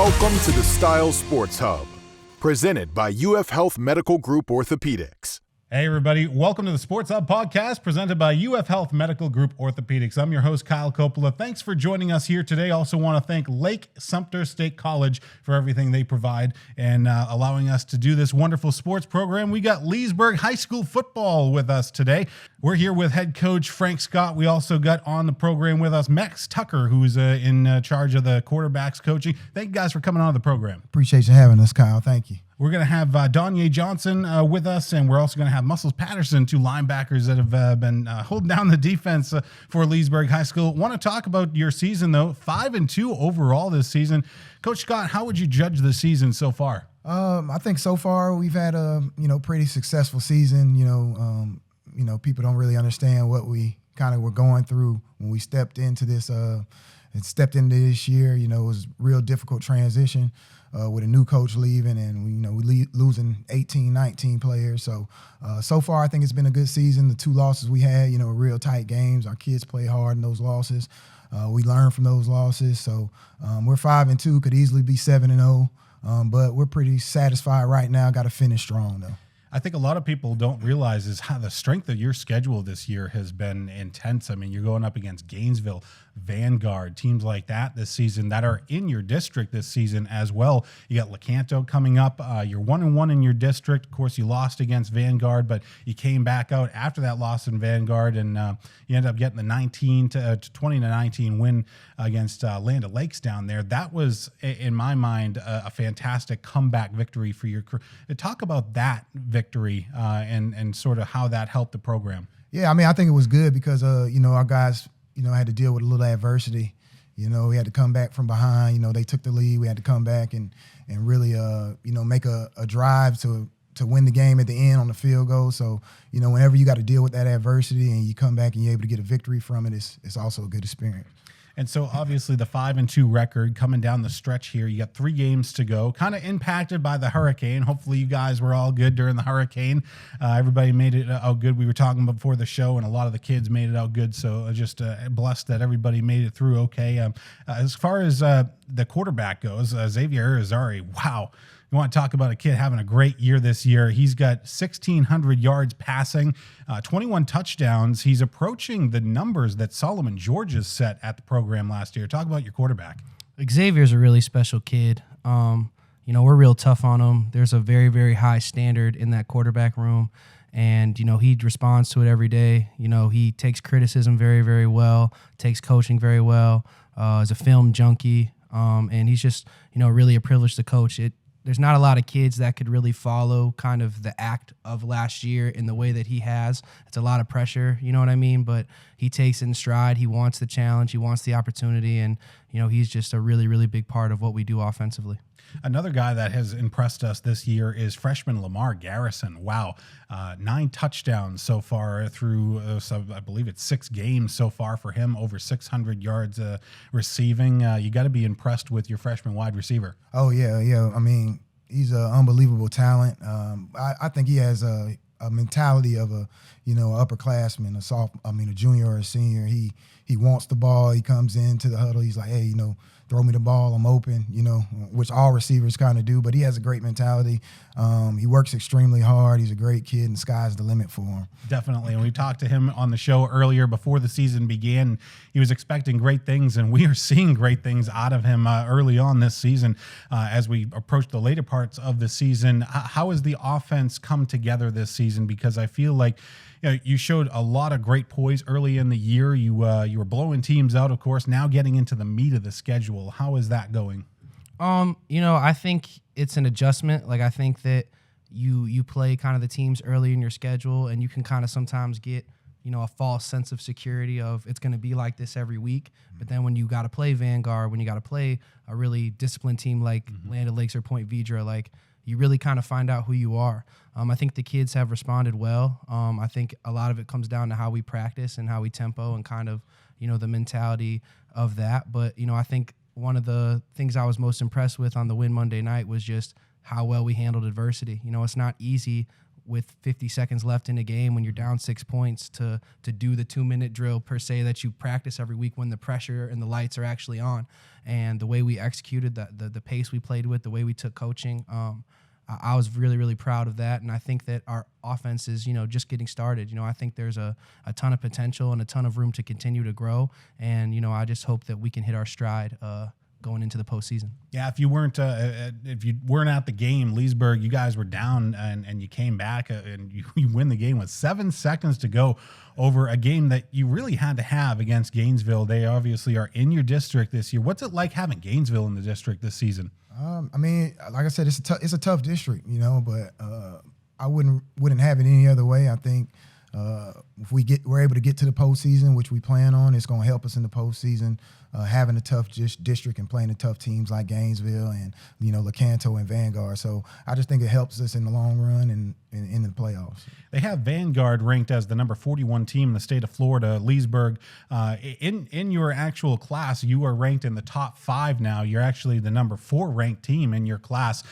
Welcome to the Style Sports Hub, presented by UF Health Medical Group Orthopaedics. Hey everybody, welcome to the Sports Hub podcast presented by UF Health Medical Group Orthopaedics. I'm your host, Kyle Coppola. Thanks for joining us here today. Also want to thank Lake Sumter State College for everything they provide and allowing us to do this wonderful sports program. We got Leesburg High School football with us today. We're here with head coach Frank Scott. We also got on the program with us Max Tucker, who's in charge of the quarterbacks coaching. Thank you guys for coming on the program. Appreciate you having us, Kyle. Thank you. We're going to have Don'Yea Johnson with us, and we're also going to have Muscles Patterson, two linebackers that have been holding down the defense for Leesburg High School. Want to talk about your season, though. 5-2 overall this season. Coach Scott, how would you judge the season so far? I think so far we've had a pretty successful season. People don't really understand what we kind of were going through when we stepped into this year. It was a real difficult transition. With a new coach leaving and we losing 18, 19 players. So far I think it's been a good season. The two losses we had, real tight games. Our kids play hard in those losses. We learn from those losses. So we're 5-2, could easily be 7-0. But we're pretty satisfied right now. Got to finish strong though. I think a lot of people don't realize is how the strength of your schedule this year has been intense. I mean, you're going up against Gainesville, Vanguard, teams like that this season that are in your district this season as well. You got Lecanto coming up. You're 1-1 in your district. Of course, you lost against Vanguard, but you came back out after that loss in Vanguard, and you ended up getting the 20-19 win against Land O'Lakes down there. That was, in my mind, a fantastic comeback victory for your career. Talk about that victory and sort of how that helped the program. Yeah, I mean, I think it was good because, our guys, had to deal with a little adversity. We had to come back from behind. They took the lead. We had to come back and really, make a drive to win the game at the end on the field goal. So, whenever you got to deal with that adversity and you come back and you're able to get a victory from it, it's also a good experience. And so obviously the 5-2 record coming down the stretch here, you got 3 games to go, kind of impacted by the hurricane. Hopefully you guys were all good during the hurricane. Everybody made it out good. We were talking before the show and a lot of the kids made it out good. So just blessed that everybody made it through okay. As far as the quarterback goes, Xavier Azari, wow. You want to talk about a kid having a great year this year. He's got 1,600 yards passing, 21 touchdowns. He's approaching the numbers that Solomon George's set at the program last year. Talk about your quarterback. Xavier's a really special kid. We're real tough on him. There's a very, very high standard in that quarterback room. And, he responds to it every day. He takes criticism very, very well, takes coaching very well, is a film junkie. And he's just, really a privilege to coach. There's not a lot of kids that could really follow kind of the act of last year in the way that he has. It's a lot of pressure, you know what I mean? But he takes it in stride. He wants the challenge. He wants the opportunity. And, he's just a really, really big part of what we do offensively. Another guy that has impressed us this year is freshman Lamar Garrison. Wow. 9 touchdowns so far through, I believe it's 6 games so far for him, over 600 yards receiving. You got to be impressed with your freshman wide receiver. Oh, yeah. I mean, he's an unbelievable talent. I think he has a mentality of a upperclassman, a junior or a senior. He wants the ball. He comes into the huddle. He's like, hey, throw me the ball, I'm open, which all receivers kind of do, but he has a great mentality. He works extremely hard. He's a great kid, and the sky's the limit for him. Definitely. And we talked to him on the show earlier before the season began. He was expecting great things, and we are seeing great things out of him early on this season. As we approach the later parts of the season, how has the offense come together this season? Because I feel like you showed a lot of great poise early in the year. You were blowing teams out, of course, now getting into the meat of the schedule. How is that going? I think it's an adjustment. Like, I think that you play kind of the teams early in your schedule, and you can kind of sometimes get, a false sense of security of it's going to be like this every week. But then when you got to play Vanguard, when you got to play a really disciplined team like Land O'Lakes or Point Vedra, like, you really kind of find out who you are. I think the kids have responded well. I think a lot of it comes down to how we practice and how we tempo and kind of, the mentality of that. But, I think one of the things I was most impressed with on the win Monday night was just how well we handled adversity. It's not easy with 50 seconds left in a game when you're down 6 points to do the 2-minute drill per se that you practice every week when the pressure and the lights are actually on. And the way we executed, the pace we played with, the way we took coaching, I was really, really proud of that. And I think that our offense is, just getting started. I think there's a ton of potential and a ton of room to continue to grow. And, I just hope that we can hit our stride going into the postseason. Yeah, if you weren't at the game, Leesburg, you guys were down and you came back and you win the game with 7 seconds to go over a game that you really had to have against Gainesville. They obviously are in your district this year. What's it like having Gainesville in the district this season? Like I said, it's a tough district, but I wouldn't have it any other way. I think if we're able to get to the postseason, which we plan on, it's going to help us in the postseason. Having a tough district and playing the tough teams like Gainesville and Lecanto and Vanguard. So I just think it helps us in the long run and in the playoffs. They have Vanguard ranked as the number 41 team in the state of Florida. Leesburg, in your actual class, you are ranked in the top 5 now. You're actually the number 4 ranked team in your class.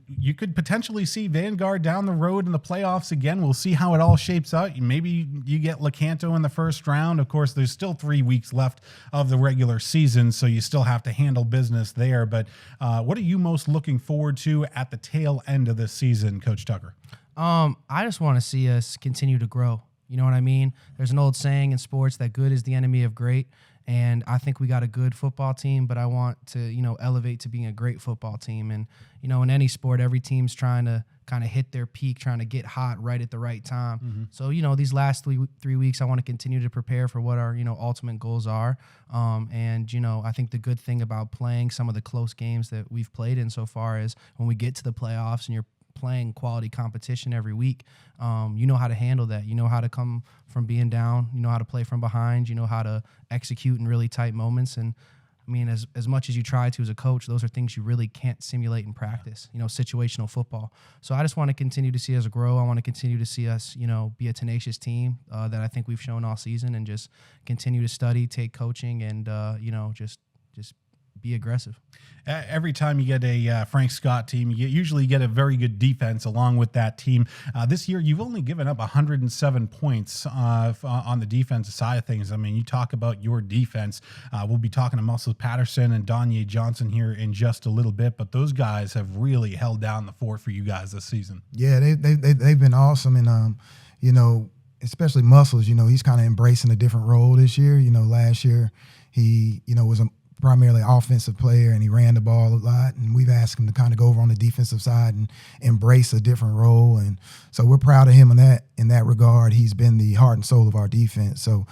You could potentially see Vanguard down the road in the playoffs again. We'll see how it all shapes out. Maybe you get Lecanto in the first round. Of course, there's still 3 weeks left of the regular season, so you still have to handle business there. But what are you most looking forward to at the tail end of this season, Coach Tucker? I just want to see us continue to grow. You know what I mean? There's an old saying in sports that good is the enemy of great. And I think we got a good football team, but I want to, elevate to being a great football team. And, in any sport, every team's trying to kind of hit their peak, trying to get hot right at the right time. Mm-hmm. So, these last 3 weeks, I want to continue to prepare for what our, ultimate goals are. And, I think the good thing about playing some of the close games that we've played in so far is when we get to the playoffs and you're playing quality competition every week, you know how to handle that. You know how to come from being down. You know how to play from behind. You know how to execute in really tight moments. And I mean, as much as you try to as a coach, those are things you really can't simulate in practice, situational football. So I just want to continue to see us grow. I want to continue to see us, be a tenacious team that I think we've shown all season, and just continue to study, take coaching, and, just be aggressive. Every time you get a Frank Scott team, you usually get a very good defense along with that team. This year, you've only given up 107 points on the defensive side of things. I mean, you talk about your defense. We'll be talking to also Patterson and Don'Yea Johnson here in just a little bit, but those guys have really held down the fort for you guys this season. Yeah, they've been awesome, and especially Muscles. He's kind of embracing a different role this year. Last year he was a primarily offensive player, and he ran the ball a lot, and we've asked him to kind of go over on the defensive side and embrace a different role, and so we're proud of him in that regard. He's been the heart and soul of our defense, so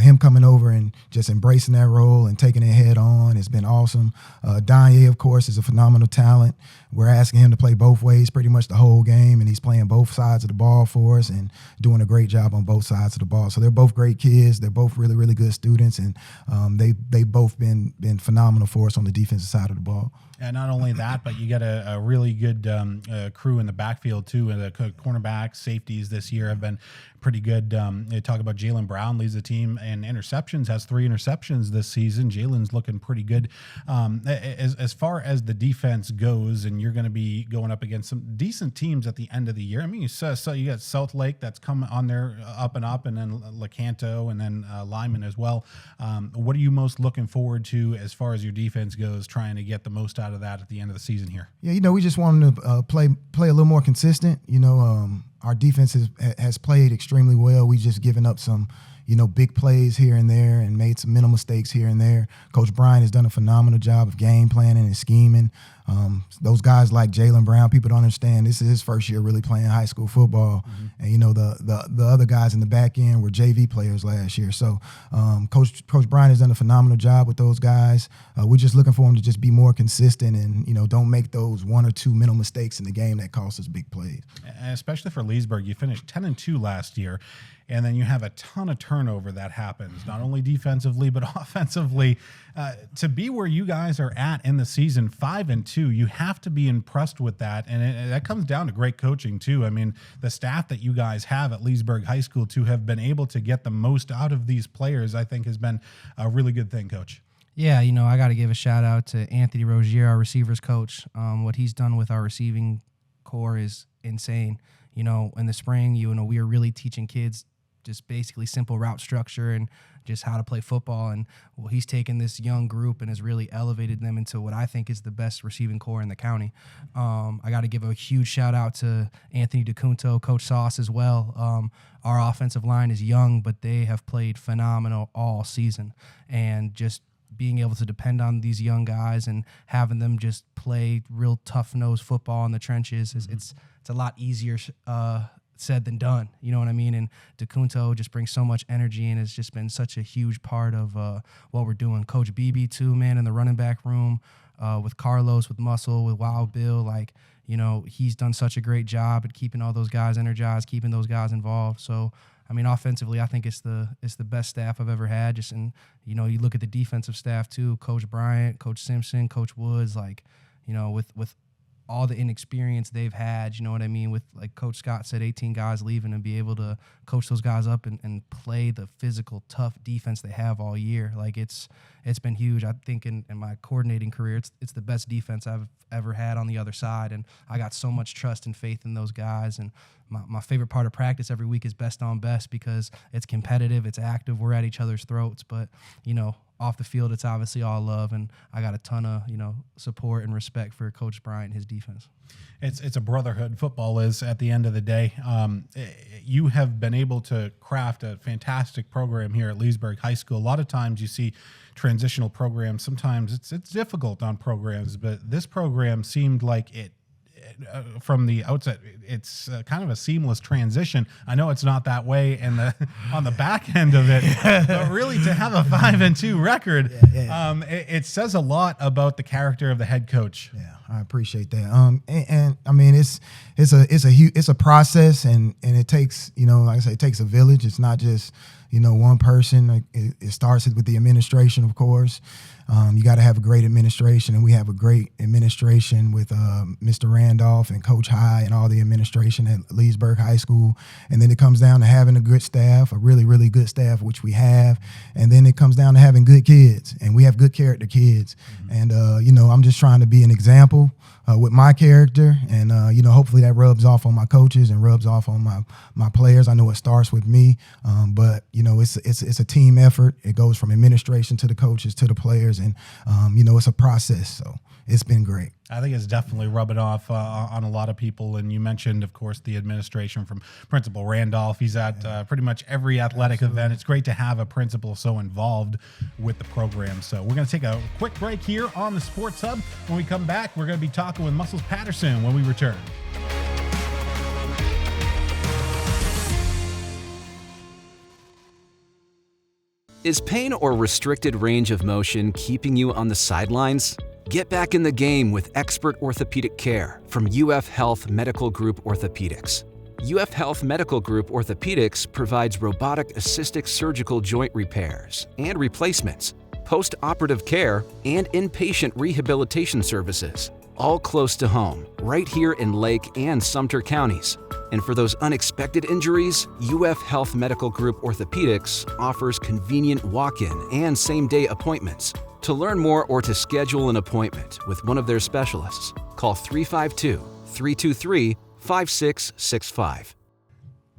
him coming over and just embracing that role and taking it head on has been awesome. Don'Yea, of course, is a phenomenal talent. We're asking him to play both ways pretty much the whole game, and he's playing both sides of the ball for us and doing a great job on both sides of the ball. So they're both great kids. They're both really, really good students, and they've both been phenomenal for us on the defensive side of the ball. And not only that, but you got a really good crew in the backfield too. And the cornerbacks, safeties this year have been pretty good. You talk about Jalen Brown leads the team in interceptions, has 3 interceptions this season. Jalen's looking pretty good. As far as the defense goes, and you're going to be going up against some decent teams at the end of the year. I mean, you got South Lake that's come on there up, and then Lecanto, and then Lyman as well. What are you most looking forward to as far as your defense goes, trying to get the most out of that at the end of the season here? Yeah, we just want them to play a little more consistent. Our defense has played extremely well. We just given up some, big plays here and there and made some mental mistakes here and there. Coach Bryan has done a phenomenal job of game planning and scheming. Those guys like Jalen Brown, people don't understand, this is his first year really playing high school football. Mm-hmm. And, the other guys in the back end were JV players last year. So Coach Bryan has done a phenomenal job with those guys. We're just looking for them to just be more consistent and, don't make those 1 or 2 mental mistakes in the game that cost us big plays. And especially for Leesburg, you finished 10-2 last year. And then you have a ton of turnover that happens, not only defensively, but offensively. To be where you guys are at in the season, 5-2, you have to be impressed with that. And that comes down to great coaching, too. I mean, the staff that you guys have at Leesburg High School, to have been able to get the most out of these players, I think has been a really good thing, Coach. Yeah, I got to give a shout out to Anthony Rozier, our receivers coach. What he's done with our receiving core is insane. You know, in the spring, we are really teaching kids just basically simple route structure and just how to play football. And well, he's taken this young group and has really elevated them into what I think is the best receiving core in the county. I got to give a huge shout out to Anthony DeCunto, Coach Sauce as well. Our offensive line is young, but they have played phenomenal all season. And just being able to depend on these young guys and having them just play real tough-nosed football in the trenches, it's a lot easier said than done, you know what I mean? And DeCunto just brings so much energy and has just been such a huge part of what we're doing. Coach BB too, man, in the running back room with Carlos, with Muscle, with Wild Bill, like, he's done such a great job at keeping all those guys energized, keeping those guys involved. So, I mean, offensively, I think it's the best staff I've ever had. Just in, you look at the defensive staff too, Coach Bryant, Coach Simpson, Coach Woods, like, with all the inexperience they've had, you know what I mean? With, like Coach Scott said, 18 guys leaving, and be able to coach those guys up and play the physical, tough defense they have all year. Like, it's been huge. I think in my coordinating career, it's the best defense I've ever had on the other side. And I got so much trust and faith in those guys. And my favorite part of practice every week is best on best, because it's competitive, it's active, we're at each other's throats. But, off the field, it's obviously all love, and I got a ton of, support and respect for Coach Bryant and his defense. It's a brotherhood. Football is, at the end of the day. You have been able to craft a fantastic program here at Leesburg High School. A lot of times you see transitional programs. Sometimes it's difficult on programs, but this program seemed like it, from the outset, it's kind of a seamless transition. I know it's not that way, and on the back end of it, but really to have a 5-2 record, it says a lot about the character of the head coach. Yeah, I appreciate that. And I mean, it's a process, and it takes, like I say, it takes a village. It's not just one person. It starts with the administration, of course. You got to have a great administration, and we have a great administration with Mr. Randolph and Coach High and all the administration at Leesburg High School. And then it comes down to having a good staff, a really, really good staff, which we have. And then it comes down to having good kids, and we have good character kids. Mm-hmm. And, I'm just trying to be an example with my character, and hopefully that rubs off on my coaches and rubs off on my players. I know it starts with me, but it's a team effort. It goes from administration to the coaches to the players, and it's a process. So it's been great. I think it's definitely rubbing off on a lot of people. And you mentioned, of course, the administration from Principal Randolph. He's at pretty much every athletic event. It's great to have a principal so involved with the program. So we're going to take a quick break here on the Sports Hub. When we come back, we're going to be talking with Muscles Patterson when we return. Is pain or restricted range of motion keeping you on the sidelines? Get back in the game with expert orthopedic care from UF Health Medical Group Orthopaedics. UF Health Medical Group Orthopaedics provides robotic-assisted surgical joint repairs and replacements, post-operative care, and inpatient rehabilitation services, all close to home, right here in Lake and Sumter counties. And for those unexpected injuries, UF Health Medical Group Orthopaedics offers convenient walk-in and same-day appointments. To learn more or to schedule an appointment with one of their specialists, call 352-323-5665.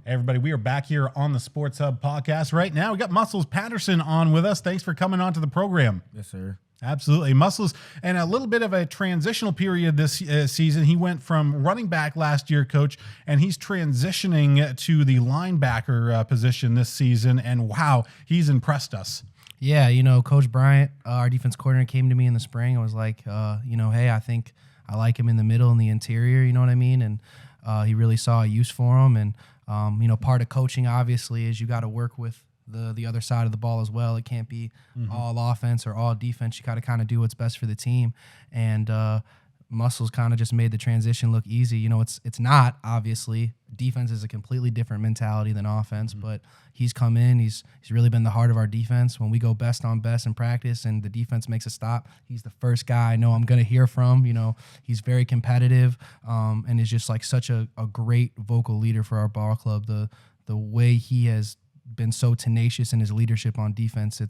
Hey everybody, we are back here on the Sports Hub podcast. Right now, we got Muscles Patterson on with us. Thanks for coming on to the program. Yes, sir. Absolutely. Muscles, and a little bit of a transitional period this season. He went from running back last year, Coach, and he's transitioning to the linebacker position this season, and wow, he's impressed us. Yeah, Coach Bryant, our defense coordinator, came to me in the spring and was like, hey, I think I like him in the middle and the interior, you know what I mean? And he really saw a use for him. And, part of coaching, obviously, is you got to work with the other side of the ball as well. It can't be all offense or all defense. You got to kind of do what's best for the team. And Muscles kind of just made the transition look easy. It's not, obviously. Defense is a completely different mentality than offense, but he's come in. He's really been the heart of our defense. When we go best on best in practice and the defense makes a stop, he's the first guy I know I'm going to hear from. He's very competitive and is just like such a great vocal leader for our ball club. The way he has been so tenacious in his leadership on defense.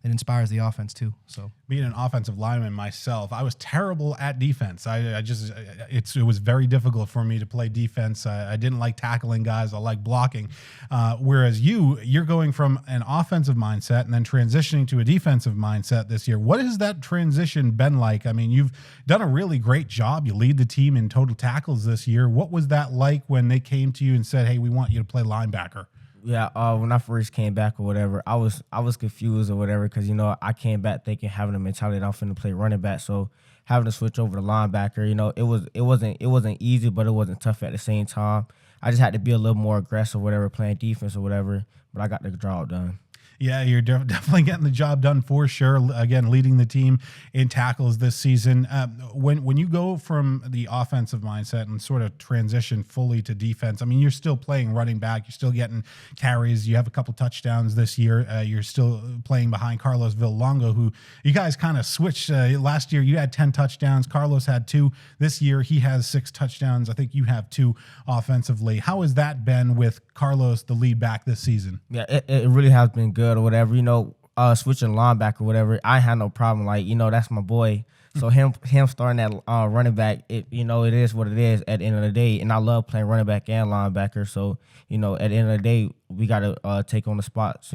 It inspires the offense too. So being an offensive lineman myself, I was terrible at defense. It was very difficult for me to play defense. I didn't like tackling guys. I like blocking. Whereas you're going from an offensive mindset and then transitioning to a defensive mindset this year. What has that transition been like? I mean, you've done a really great job. You lead the team in total tackles this year. What was that like when they came to you and said, "Hey, we want you to play linebacker"? Yeah, when I first came back or whatever, I was confused or whatever because, I came back thinking having a mentality that I'm finna play running back. So having to switch over to linebacker, it wasn't easy, but it wasn't tough at the same time. I just had to be a little more aggressive or whatever, playing defense or whatever, but I got the job done. Yeah, you're definitely getting the job done for sure. Again, leading the team in tackles this season. When you go from the offensive mindset and sort of transition fully to defense, I mean, you're still playing running back. You're still getting carries. You have a couple touchdowns this year. You're still playing behind Carlos Villalongo, who you guys kind of switched. Last year, you had 10 touchdowns. Carlos had 2. This year, he has 6 touchdowns. I think you have 2 offensively. How has that been with Carlos, the lead back this season? Yeah, it really has been good or whatever. Switching linebacker or whatever, I had no problem. That's my boy. So him starting at running back, it is what it is at the end of the day. And I love playing running back and linebacker. So, at the end of the day, we got to take on the spots.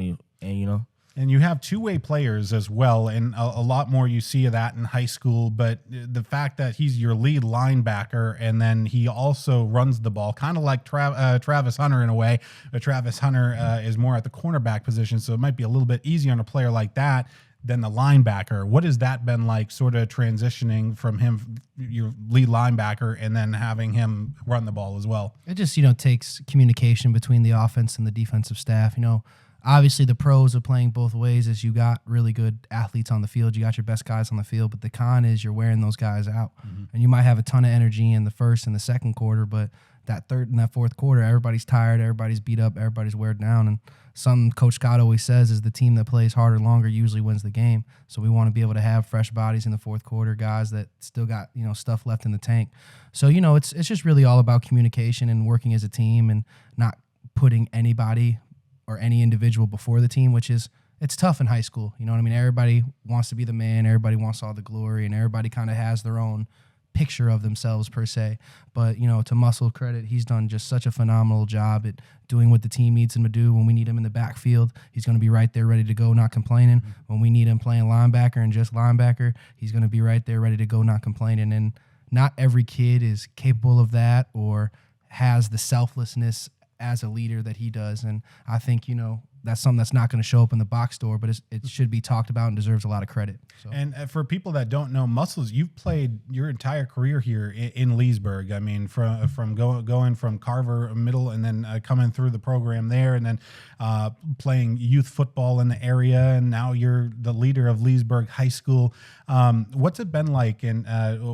And you have two-way players as well, and a lot more you see of that in high school. But the fact that he's your lead linebacker, and then he also runs the ball, kind of like Travis Hunter in a way. But Travis Hunter is more at the cornerback position, so it might be a little bit easier on a player like that than the linebacker. What has that been like, sort of transitioning from him, your lead linebacker, and then having him run the ball as well? It just, takes communication between the offense and the defensive staff. Obviously, the pros of playing both ways is you got really good athletes on the field. You got your best guys on the field, but the con is you're wearing those guys out. Mm-hmm. And you might have a ton of energy in the first and the second quarter, but that third and that fourth quarter, everybody's tired, everybody's beat up, everybody's wear down. And something Coach Scott always says is the team that plays harder longer usually wins the game. So we want to be able to have fresh bodies in the fourth quarter, guys that still got, stuff left in the tank. So, it's just really all about communication and working as a team and not putting anybody or any individual before the team, it's tough in high school. You know what I mean? Everybody wants to be the man. Everybody wants all the glory, and everybody kind of has their own picture of themselves per se. But, to Muscle credit, he's done just such a phenomenal job at doing what the team needs him to do. When we need him in the backfield, he's going to be right there ready to go, not complaining. Mm-hmm. When we need him playing linebacker and just linebacker, he's going to be right there ready to go, not complaining. And not every kid is capable of that or has the selflessness as a leader that he does. And I think, that's something that's not going to show up in the box score, but it should be talked about and deserves a lot of credit. So. And for people that don't know, Muscles, you've played your entire career here in Leesburg. I mean, from going from Carver Middle and then coming through the program there, and then playing youth football in the area, and now you're the leader of Leesburg High School. What's it been like, and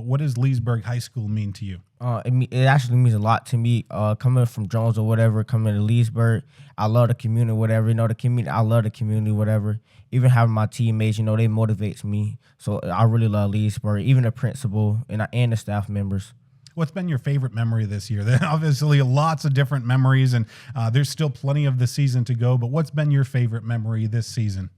what does Leesburg High School mean to you? It actually means a lot to me. Coming from Jones or whatever, coming to Leesburg, I love the community, whatever. The community, I love the community, whatever. Even having my teammates, they motivates me. So I really love Leesburg, even the principal and the staff members. What's been your favorite memory this year? There obviously lots of different memories, and there's still plenty of the season to go. But what's been your favorite memory this season?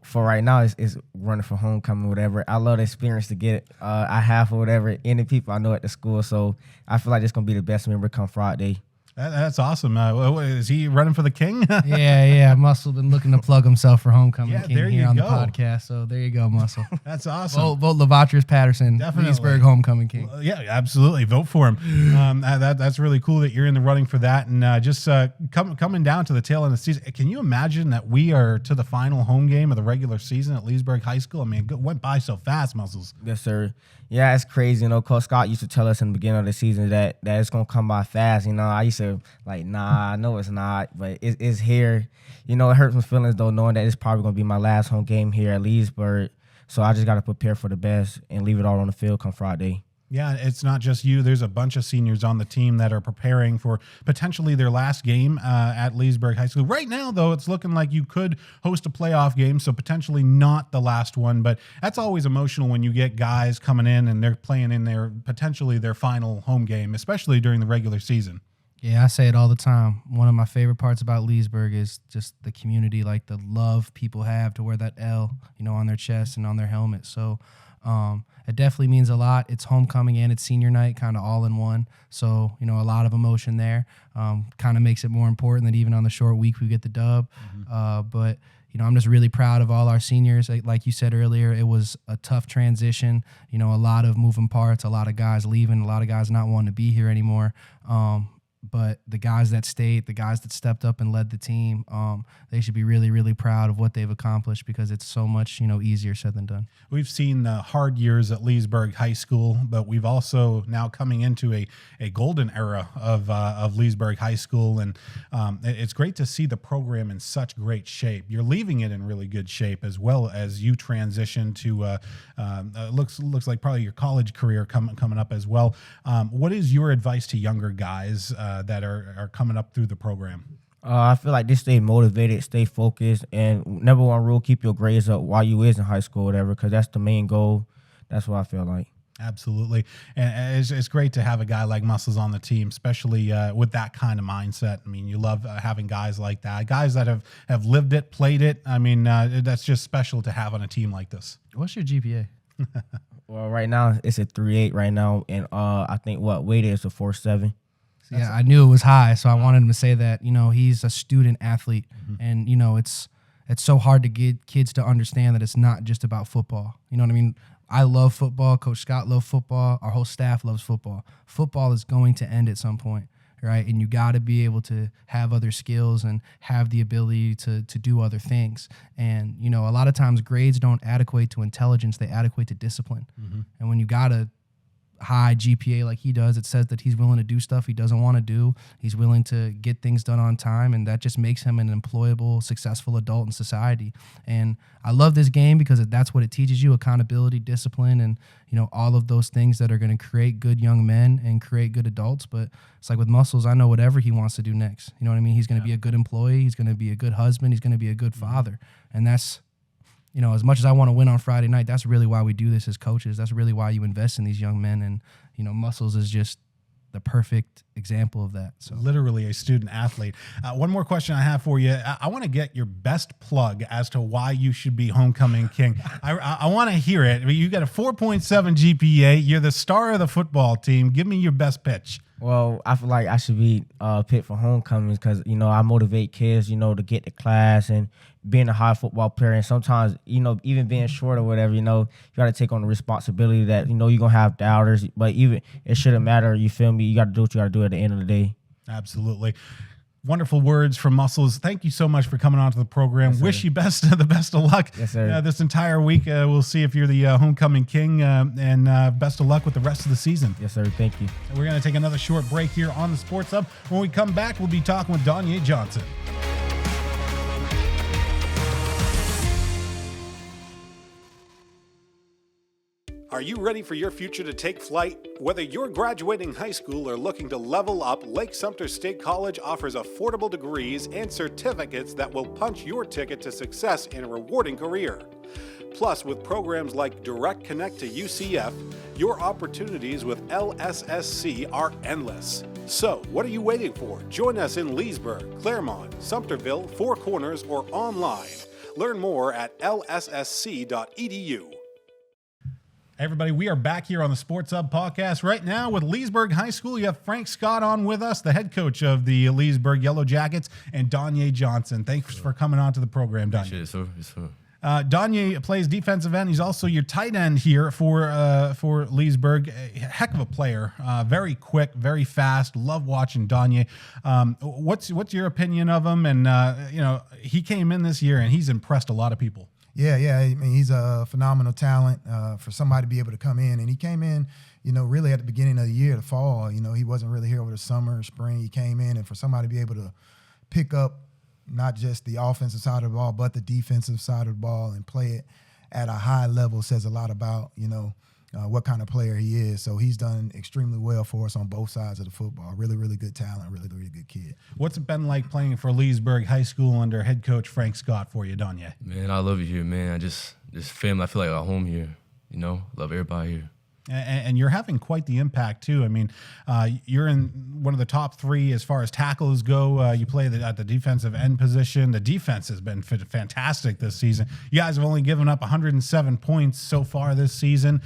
For right now, is running for homecoming, whatever. I love the experience to get it. I have or whatever, any people I know at the school. So I feel like it's gonna be the best memory come Friday. That's awesome. Is he running for the king? Yeah. Muscle been looking to plug himself for homecoming king there here on go. the podcast. So there you go, Muscle. That's awesome. Vote Lavatrius Patterson, Definitely. Leesburg homecoming king. Well, yeah, absolutely. Vote for him. That's really cool that you're in the running for that. And just coming down to the tail end of the season, can you imagine that we are to the final home game of the regular season at Leesburg High School? I mean, it went by so fast, Muscles. Yes, sir. Yeah, it's crazy. Coach Scott used to tell us in the beginning of the season that it's going to come by fast. I used to nah, I know it's not, but it's here. It hurts my feelings, though, knowing that it's probably going to be my last home game here at Leesburg. So I just got to prepare for the best and leave it all on the field come Friday. Yeah, it's not just you. There's a bunch of seniors on the team that are preparing for potentially their last game at Leesburg High School. Right now, though, it's looking like you could host a playoff game, so potentially not the last one. But that's always emotional when you get guys coming in and they're playing in potentially their final home game, especially during the regular season. Yeah, I say it all the time. One of my favorite parts about Leesburg is just the community, like the love people have to wear that L, on their chest and on their helmet. So it definitely means a lot. It's homecoming and it's senior night, kind of all in one. So, a lot of emotion there. Kind of makes it more important that even on the short week we get the dub. But I'm just really proud of all our seniors. Like you said earlier, it was a tough transition. A lot of moving parts, a lot of guys leaving, a lot of guys not wanting to be here anymore. But the guys that stayed, the guys that stepped up and led the team, they should be really, really proud of what they've accomplished because it's so much, easier said than done. We've seen hard years at Leesburg High School, but we've also now coming into a golden era of Leesburg High School, and it's great to see the program in such great shape. You're leaving it in really good shape as well as you transition to looks like probably your college career coming up as well. What is your advice to younger guys that are coming up through the program? I feel like just stay motivated, stay focused, and number one rule, keep your grades up while you is in high school or whatever, because that's the main goal. That's what I feel like. Absolutely. And it's great to have a guy like Muscles on the team, especially with that kind of mindset. I mean, you love having guys like that, guys that have lived it, played it. I mean, that's just special to have on a team like this. What's your GPA? Well, right now it's a 3.8 right now, and I think weighted is a 4.7. Yeah, I knew it was high, so I wanted him to say that. He's a student athlete, and it's so hard to get kids to understand that it's not just about football. You know what I mean? I love football. Coach Scott loves football. Our whole staff loves football. Football is going to end at some point, right? And you got to be able to have other skills and have the ability to do other things. And a lot of times grades don't adequate to intelligence; they adequate to discipline. And when you got a high GPA like he does, it says that he's willing to do stuff he doesn't want to do. He's willing to get things done on time, and that just makes him an employable, successful adult in society. And I love this game because that's what it teaches you: accountability, discipline, and all of those things that are going to create good young men and create good adults. But it's like with Muscles, I know whatever he wants to do next. You know what I mean? He's going to be a good employee. He's going to be a good husband. He's going to be a good father. And that's as much as I want to win on Friday night, that's really why we do this as coaches. That's really why you invest in these young men. And, Muscles is just the perfect example of that. So literally a student athlete. One more question I have for you. I want to get your best plug as to why you should be homecoming king. I want to hear it. You got a 4.7 GPA. You're the star of the football team. Give me your best pitch. Well, I feel like I should be picked for homecomings because, I motivate kids, to get to class and being a high football player. And sometimes, even being short or whatever, you got to take on the responsibility that, you're going to have doubters. But even it shouldn't matter. You feel me? You got to do what you got to do at the end of the day. Absolutely. Wonderful words from Muscles. Thank you so much for coming on to the program. Yes, wish you the best of luck. Yes, sir. This entire week. We'll see if you're the homecoming king, and best of luck with the rest of the season. Yes, sir. Thank you. We're going to take another short break here on the Sports Hub. When we come back, we'll be talking with Don'Yea Johnson. Are you ready for your future to take flight? Whether you're graduating high school or looking to level up, Lake Sumter State College offers affordable degrees and certificates that will punch your ticket to success in a rewarding career. Plus, with programs like Direct Connect to UCF, your opportunities with LSSC are endless. So, what are you waiting for? Join us in Leesburg, Claremont, Sumterville, Four Corners, or online. Learn more at lssc.edu. Hey everybody, we are back here on the Sports Hub podcast right now with Leesburg High School. You have Frank Scott on with us, the head coach of the Leesburg Yellow Jackets, and Don'Yea Johnson. Thanks for coming on to the program, Don'Yea. Yes, sir. Don'Yea plays defensive end. He's also your tight end here for Leesburg. A heck of a player, very quick, very fast. Love watching Don'Yea. What's your opinion of him? And he came in this year and he's impressed a lot of people. Yeah. I mean, he's a phenomenal talent for somebody to be able to come in. And he came in, really at the beginning of the year, the fall. He wasn't really here over the summer, spring. He came in, and for somebody to be able to pick up not just the offensive side of the ball, but the defensive side of the ball and play it at a high level says a lot about, what kind of player he is. So he's done extremely well for us on both sides of the football. Really, really good talent, really, really good kid. What's it been like playing for Leesburg High School under head coach Frank Scott for you, Don'Yea? Man, I love it here, man. I just family. I feel like I'm home here. Love everybody here. And you're having quite the impact too. I mean, you're in one of the top 3 as far as tackles go. You play at the defensive end position. The defense has been fantastic this season. You guys have only given up 107 points so far this season.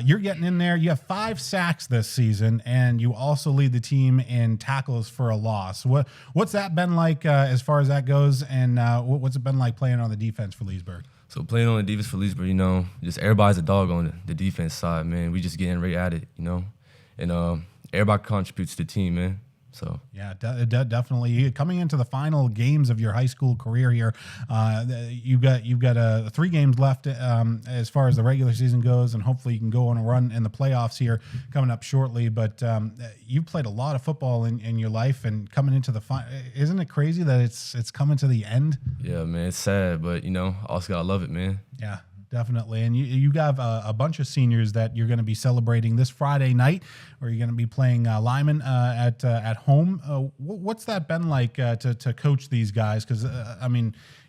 You're getting in there. You have 5 sacks this season, and you also lead the team in tackles for a loss. What's that been like as far as that goes, and what's it been like playing on the defense for Leesburg? So playing on the defense for Leesburg, just everybody's a dog on the defense side, man. We just getting right at it, and everybody contributes to the team, man. So yeah, definitely. Coming into the final games of your high school career here, you've got 3 games left as far as the regular season goes, and hopefully you can go on a run in the playoffs here coming up shortly. But you've played a lot of football in your life, and coming into the final, isn't it crazy that it's coming to the end? Yeah, man, it's sad, but I also gotta love it, man. Yeah. Definitely. And you have a bunch of seniors that you're going to be celebrating this Friday night, where you're going to be playing Lyman at home. What's that been like to coach these guys? Because,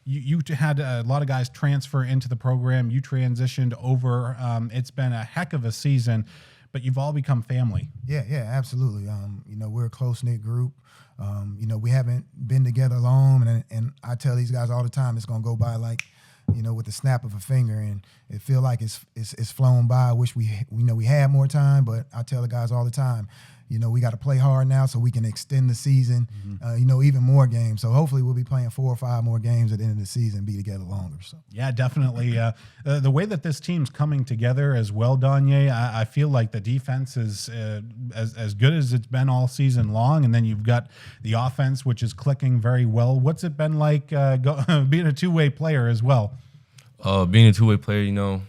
you had a lot of guys transfer into the program. You transitioned over. It's been a heck of a season, but you've all become family. Yeah, absolutely. We're a close-knit group. We haven't been together long, and I tell these guys all the time, it's going to go by like, with the snap of a finger, and it feel like it's flown by. I wish we had more time, but I tell the guys all the time, we got to play hard now so we can extend the season, even more games. So hopefully we'll be playing 4 or 5 more games at the end of the season, be together longer. So yeah, definitely. The way that this team's coming together as well, Don'Yea, I feel like the defense is as good as it's been all season long, and then you've got the offense, which is clicking very well. What's it been like being a two-way player as well? Being a two-way player,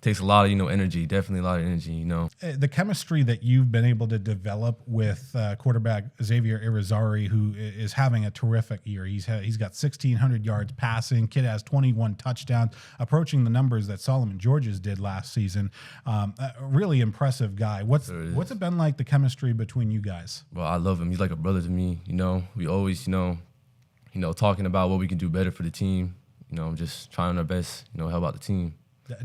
takes a lot of energy, definitely a lot of energy. The chemistry that you've been able to develop with quarterback Xavier Irizarry, who is having a terrific year. He's got 1,600 yards passing. Kid has 21 touchdowns, approaching the numbers that Solomon Georges did last season. A really impressive guy. What's it been like, the chemistry between you guys? Well, I love him. He's like a brother to me. We always talking about what we can do better for the team. Just trying our best. Help out the team.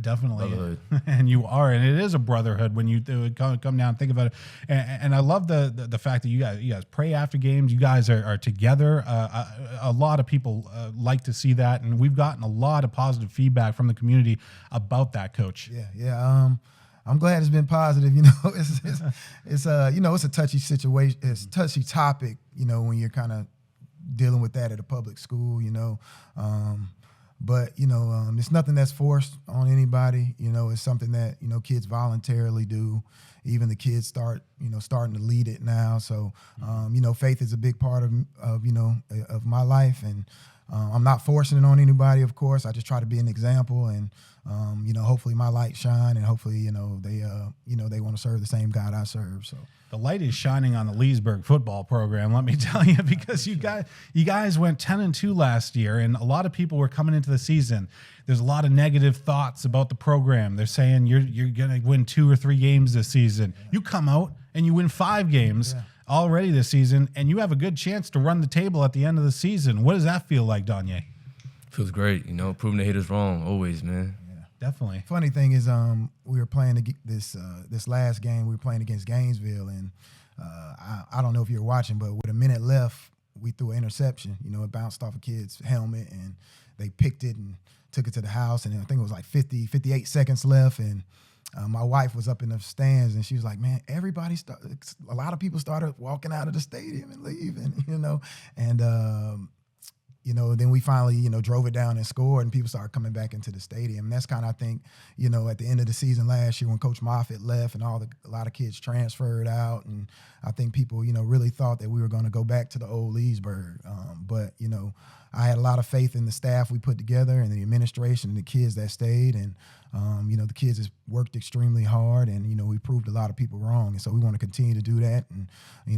Definitely. And you are, and it is a brotherhood when you come down and think about it. And I love the fact that you guys pray after games. You guys are together. A lot of people like to see that, and we've gotten a lot of positive feedback from the community about that, Coach. Yeah. I'm glad it's been positive. It's a touchy situation. It's a touchy topic. When you're kind of dealing with that at a public school. But it's nothing that's forced on anybody. It's something that kids voluntarily do. Even the kids starting to lead it now. So faith is a big part of my life, and I'm not forcing it on anybody. Of course, I just try to be an example, and hopefully my light shine, and hopefully they want to serve the same God I serve. So the light is shining on the Leesburg football program, let me tell you, because you guys went 10-2 last year, and a lot of people were coming into the season. There's a lot of negative thoughts about the program. They're saying you're going to win 2 or 3 games this season. You come out and you win 5 games already this season, and you have a good chance to run the table at the end of the season. What does that feel like, Don'Yea? Feels great, proving the haters wrong always, man. Definitely. Funny thing is, we were playing this last game. We were playing against Gainesville, and I don't know if you were watching, but with a minute left, we threw an interception. It bounced off a kid's helmet, and they picked it and took it to the house. And I think it was like 58 seconds left, and my wife was up in the stands, and she was like, "Man, a lot of people started walking out of the stadium and leaving, and." Then we finally, drove it down and scored, and people started coming back into the stadium. And that's kind of, I think, at the end of the season last year when Coach Moffitt left and a lot of kids transferred out, and I think people, really thought that we were going to go back to the old Leesburg. But I had a lot of faith in the staff we put together and the administration and the kids that stayed, and the kids has worked extremely hard, and we proved a lot of people wrong, and so we want to continue to do that, and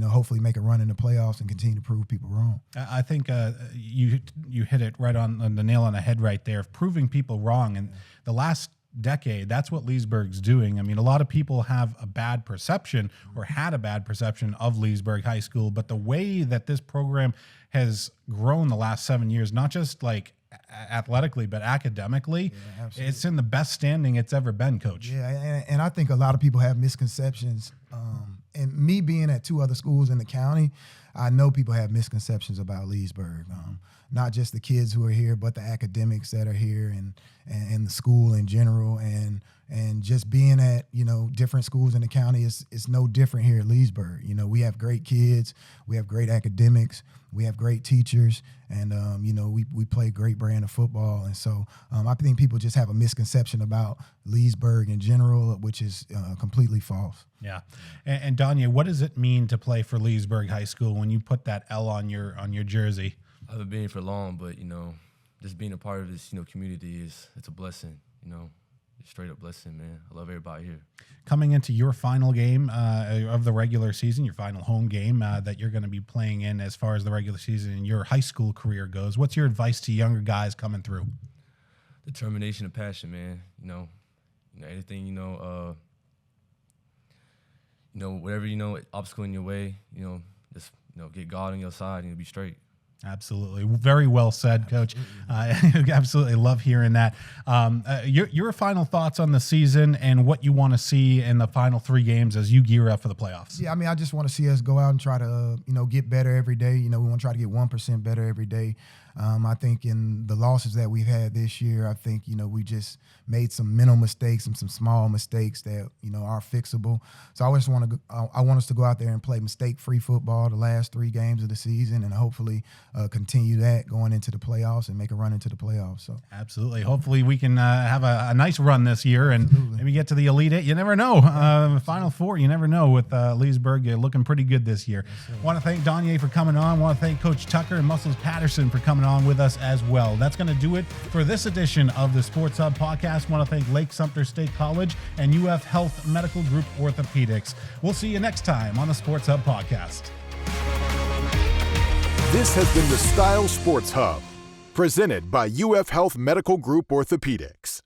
hopefully make a run in the playoffs and continue to prove people wrong. I think you hit it right on the nail on the head right there, proving people wrong. And the last decade, that's what Leesburg's doing. I mean, a lot of people have a bad perception or had a bad perception of Leesburg High School, but the way that this program has grown the last 7 years, not just like athletically, but academically, absolutely. it's in the best standing it's ever been, Coach. Yeah, and I think a lot of people have misconceptions. And me being at 2 other schools in the county, I know people have misconceptions about Leesburg. Not just the kids who are here, but the academics that are here and the school in general. And just being at, different schools in the county is no different here at Leesburg. We have great kids, we have great academics, we have great teachers, and we play a great brand of football. And so I think people just have a misconception about Leesburg in general, which is completely false. Yeah. And Don'Yea, what does it mean to play for Leesburg High School when you put that L on your jersey? I haven't been here for long, but just being a part of this community it's a blessing. Straight up blessing, man. I love everybody here. Coming into your final game of the regular season, your final home game that you're going to be playing in as far as the regular season in your high school career goes, what's your advice to younger guys coming through? Determination and passion, man. Anything, whatever, obstacle in your way, just, get God on your side and you'll be straight. Absolutely. Very well said, Coach. Absolutely love hearing that. Your final thoughts on the season and what you want to see in the final 3 games as you gear up for the playoffs. Yeah, I just want to see us go out and try to, get better every day. We want to try to get 1% better every day. I think in the losses that we've had this year, I think, we just made some mental mistakes and some small mistakes that, are fixable. So I want us to go out there and play mistake-free football the last 3 games of the season and hopefully continue that going into the playoffs and make a run into the playoffs. So absolutely. Hopefully we can have a nice run this year and maybe get to the Elite Eight. You never know. Final 4, you never know with Leesburg. You're looking pretty good this year. Want to thank Don'Yea for coming on. Want to thank Coach Tucker and Muscles Patterson for coming on with us as well. That's going to do it for this edition of the Sports Hub podcast. Want to thank Lake Sumter State College and UF Health Medical Group Orthopaedics. We'll see you next time on the Sports Hub podcast. This has been the Style Sports Hub, presented by UF Health Medical Group Orthopaedics.